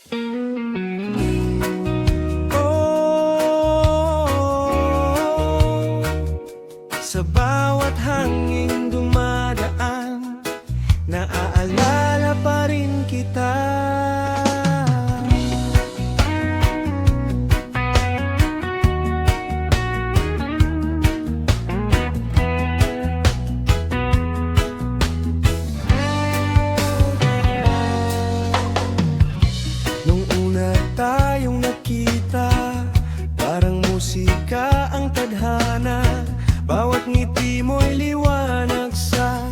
Oh, sa bawat hangin dumadaan, naaalala pa rin kita. Nung una tayong nakita, parang musika ang tadhana. Bawat ngiti mo'y liwanag sa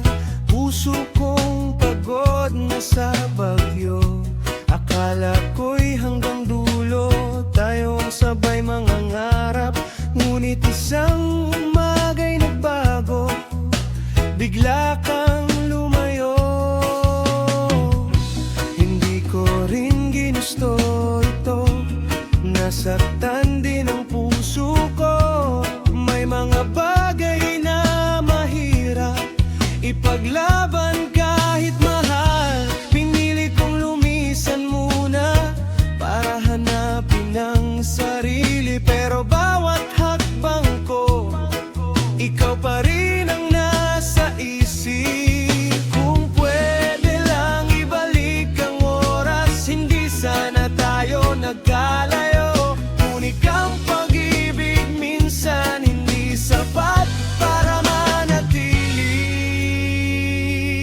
puso kong pagod na sa bagyo. Akala ko'y hanggang dulo tayong sabay mangangarap, ngunit isang umaga'y nagbago, bigla kang lumayo. Hindi ko rin ginusto ito, nasaktan din ang puso ko. May mga bagay na mahirap ipaglaban kahit mahal. Pinili kong lumisan muna para hanapin ang sarili, pero bawat hakbang ko, ikaw pa rin ang nasa isip. Kung pwede lang ibalik ang oras, hindi sana tayo nagkalayo. Ngunit ang pag-ibig minsan hindi sapat para manatili.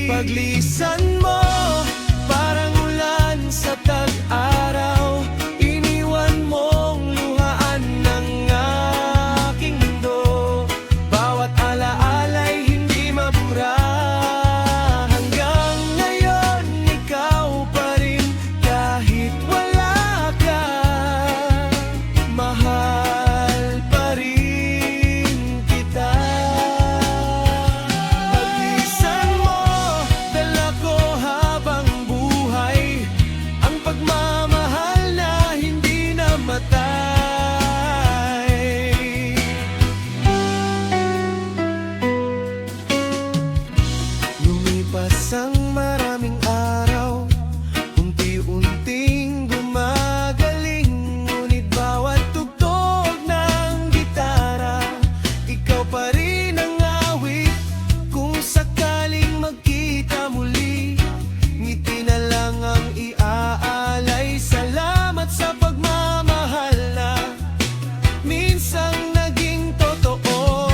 Paglisan mo, parang ulan sa tag-araw, iniwan mong luhaan ng aking mundo. Bawat alaala'y hindi mabura, hanggang ngayon ikaw pa rin kahit wala ka. Mahal pa rin kita. Paglisan mo, dala ko habang buhay ang pagmamahal na hindi namatay. Lumipas ang maraming araw, unti-unting gumagaling, ngunit bawat tugtog ng gitara, ikaw pa rin ang awit. Kung sakaling magkita muli, ngiti na lang ang iaalay. Salamat sa pagmamahal na minsang naging totoo.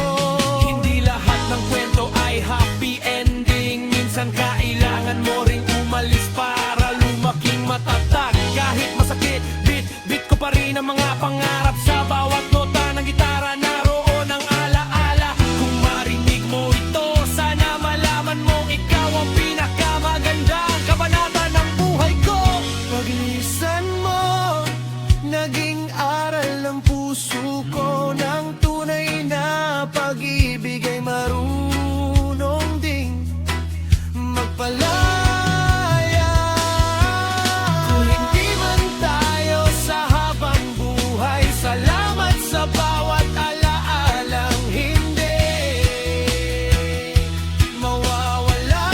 Hindi lahat ng kwento ay happy ending. Minsan kailangan mo ring umalis para lumaking matatag. Kahit masakit, bit ko pa rin ang mga pangarap. Sa bawat nota ng gitara, naroon ang alaala. Kung marinig mo ito, sana malaman mong ikaw ang pinakamagandang kabanata ng buhay ko. Paglisan mo, naging aral ng puso ko, ng tunay na pag-ibig ay marunong ding magpalaya. Kung hindi man tayo sa habang buhay, salamat sa bawat alaalang hindi mawawala.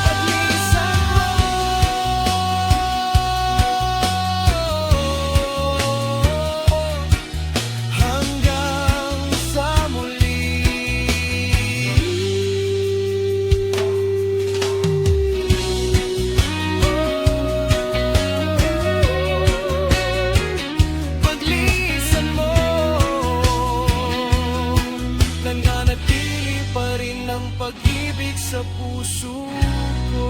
Paglisan mo, hanggang sa muli. Paglisan mo, nananatili pa rin ang pag-ibig sa puso ko.